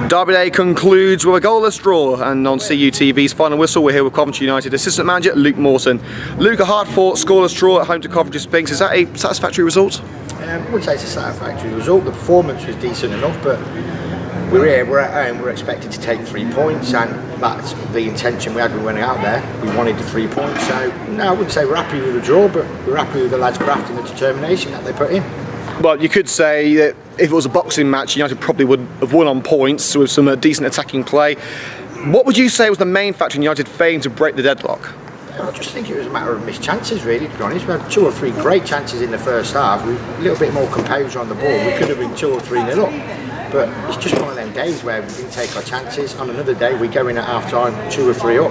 Derby Day concludes with a goalless draw, and on CUTV's final whistle we're here with Coventry United assistant manager Luke Morton. Luke, a hard-fought scoreless draw at home to Coventry Sphinx, is that a satisfactory result? I wouldn't say it's a satisfactory result. The performance was decent enough, but we're here, we're at home, we're expected to take 3 points, and that's the intention we had when we went out there. We wanted the 3 points, so no, I wouldn't say we're happy with the draw, but we're happy with the lads' craft and the determination that they put in. Well, you could say that if it was a boxing match, United probably would have won on points with some decent attacking play. What would you say was the main factor in United failing to break the deadlock? I just think it was a matter of missed chances, really, to be honest. We had 2 or 3 great chances in the first half. We a little bit more composure on the ball. We could have been 2 or 3-0 up. But it's just one of them days where we didn't take our chances. On another day, we go in at half-time 2 or 3 up.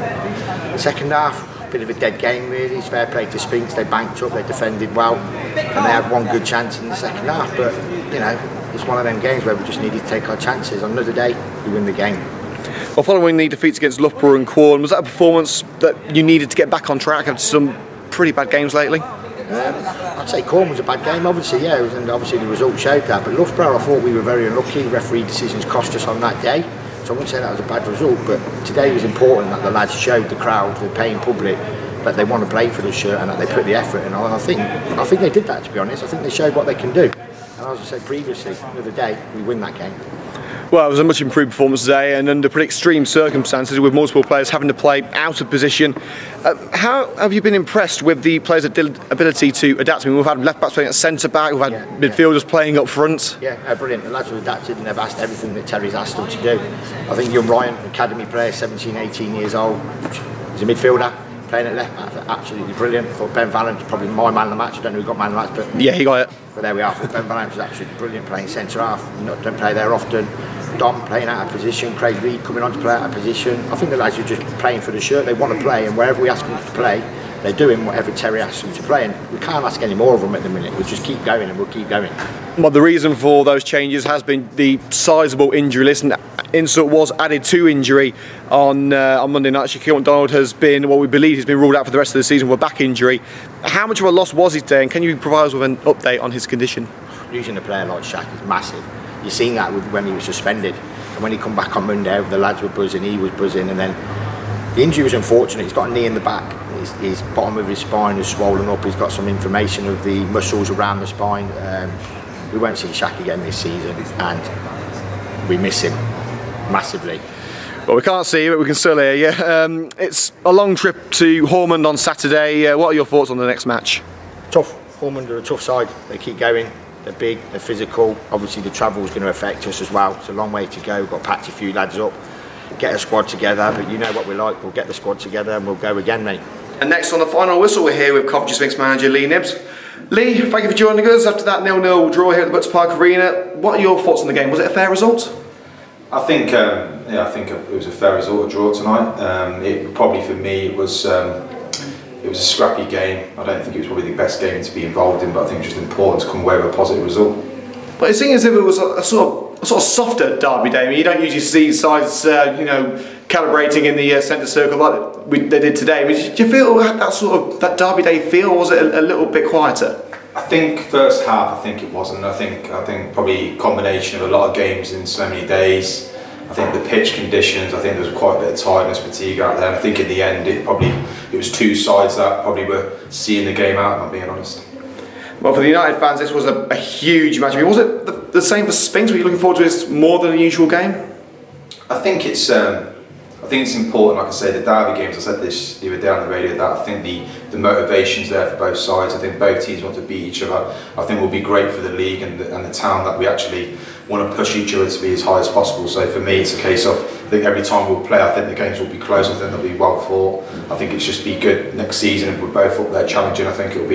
The second half, a bit of a dead game, really. It's fair play to Sphinx. They banked up, they defended well, and they had 1 good chance in the second half. But, you know, it's one of them games where we just needed to take our chances. On another day, we win the game. Well, following the defeats against Loughborough and Quorn, was that a performance that you needed to get back on track after some pretty bad games lately? I'd say Quorn was a bad game, obviously, yeah, and obviously the result showed that. But Loughborough, I thought we were very unlucky. Referee decisions cost us on that day, so I wouldn't say that was a bad result. But today was important that the lads showed the crowd, the paying public, that they want to play for the shirt and that they put the effort in. And I think they did that, to be honest. I think they showed what they can do. And as I said previously, the other day, we win that game. Well, it was a much improved performance today, and under pretty extreme circumstances with multiple players having to play out of position. How have you been impressed with the players' ability to adapt? I mean, we've had left backs playing at centre back, we've had midfielders playing up front. Yeah, brilliant. The lads have adapted and they've asked everything that Terry's asked them to do. I think young Ryan, academy player, 17, 18 years old, he's a midfielder. Playing at left back, absolutely brilliant. I thought Ben Valent, probably my man of the match. I don't know who got man of the match, but yeah, he got it. But there we are. I thought Ben Valent was absolutely brilliant playing centre half. Don't play there often. Dom playing out of position. Craig Reed coming on to play out of position. I think the lads are just playing for the shirt. They want to play, and wherever we ask them to play, they're doing whatever Terry asks them to play. And we can't ask any more of them at the minute. We'll just keep going, and we'll keep going. Well, the reason for those changes has been the sizable injury list. And Insult was added to injury on Monday night. Shaquille McDonald has been, what we believe, he's been ruled out for the rest of the season with a back injury. How much of a loss was he today, and can you provide us with an update on his condition? Losing a player like Shaq is massive. You've seen that when he was suspended, and when he come back on Monday, the lads were buzzing, he was buzzing, and then the injury was unfortunate. He's got a knee in the back. His bottom of his spine is swollen up. He's got some inflammation of the muscles around the spine. We won't see Shaq again this season, and we miss him massively. Well, we can't see you, but we can still hear you. It's a long trip to Hormond on Saturday. What are your thoughts on the next match? Tough. Hormond are a tough side. They keep going. They're big, they're physical. Obviously the travel is going to affect us as well. It's a long way to go. We've got to patch a few lads up, get a squad together, but you know what we're like. We'll get the squad together and we'll go again, mate. And next on the final whistle, we're here with Coventry Sphinx manager Lee Knibbs. Lee, thank you for joining us after that 0-0 draw here at the Butts Park Arena. What are your thoughts on the game? Was it a fair result? I think it was a fair result, a draw tonight. It probably for me it was a scrappy game. I don't think it was probably the best game to be involved in, but I think it's just important to come away with a positive result. But it seems as if it was a sort of softer derby day. I mean, you don't usually see sides, calibrating in the centre circle like they did today. I mean, do you feel that derby day feel, or was it a little bit quieter? I think first half, I think it wasn't. I think probably a combination of a lot of games in so many days. I think the pitch conditions, I think there was quite a bit of tiredness, fatigue out there. And I think in the end, it was 2 sides that probably were seeing the game out, if I'm being honest. Well, for the United fans, this was a huge match. I mean, was it the same for Sphinx? Were you looking forward to this more than a usual game? I think it's important, like I say, the derby games, I said this the other day on the radio, that I think the motivation's there for both sides. I think both teams want to beat each other. I think it will be great for the league and the town that we actually want to push each other to be as high as possible. So for me, it's a case of, I think every time we'll play, I think the games will be close, I think they'll be well fought. I think it's just be good next season if we're both up there challenging. I think there'll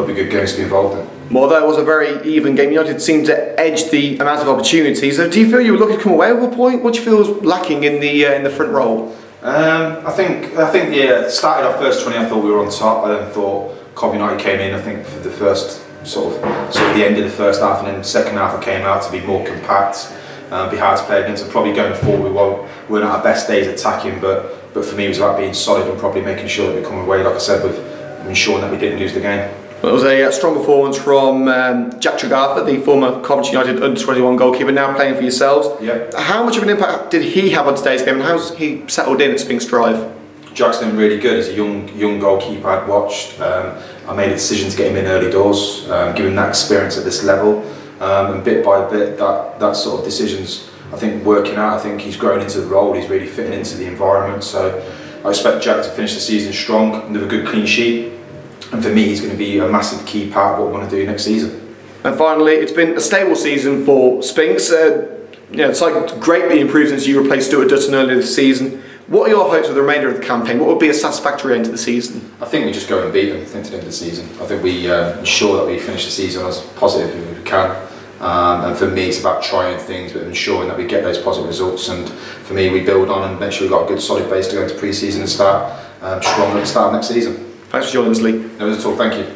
be good games to be involved in. Well, that was a very even game. United seemed to edge the amount of opportunities. So do you feel you were looking to come away with a point? What do you feel was lacking in the front row? I think started our first 20. I thought we were on top. I then thought Coventry United came in. I think for the first sort of the end of the first half, and then the second half I came out to be more compact, be hard to play against. And probably going forward, we weren't at our best days attacking, but for me it was about being solid and probably making sure that we come away, like I said, with ensuring that we didn't lose the game. It was a strong performance from Jack Tregartha, the former Coventry United under-21 goalkeeper, now playing for yourselves. Yeah. How much of an impact did he have on today's game, and how's he settled in at Sphinx Drive? Jack's been really good. He's a young goalkeeper I'd watched. I made a decision to get him in early doors, give him that experience at this level, and bit by bit that sort of decisions I think working out. I think he's grown into the role, he's really fitting into the environment, so I expect Jack to finish the season strong, with a good clean sheet, and for me he's going to be a massive key part of what we want to do next season. And finally, it's been a stable season for Sphinx. The side greatly improved since you replaced Stuart Dutton earlier this season. What are your hopes for the remainder of the campaign? What would be a satisfactory end to the season? I think we just go and beat them to the end of the season. I think we ensure that we finish the season as positive as we can. And for me, it's about trying things, but ensuring that we get those positive results. And for me, we build on and make sure we've got a good solid base to go into pre-season and start strong at the start of next season. Thanks for joining us, Lee. No, that's all. Thank you.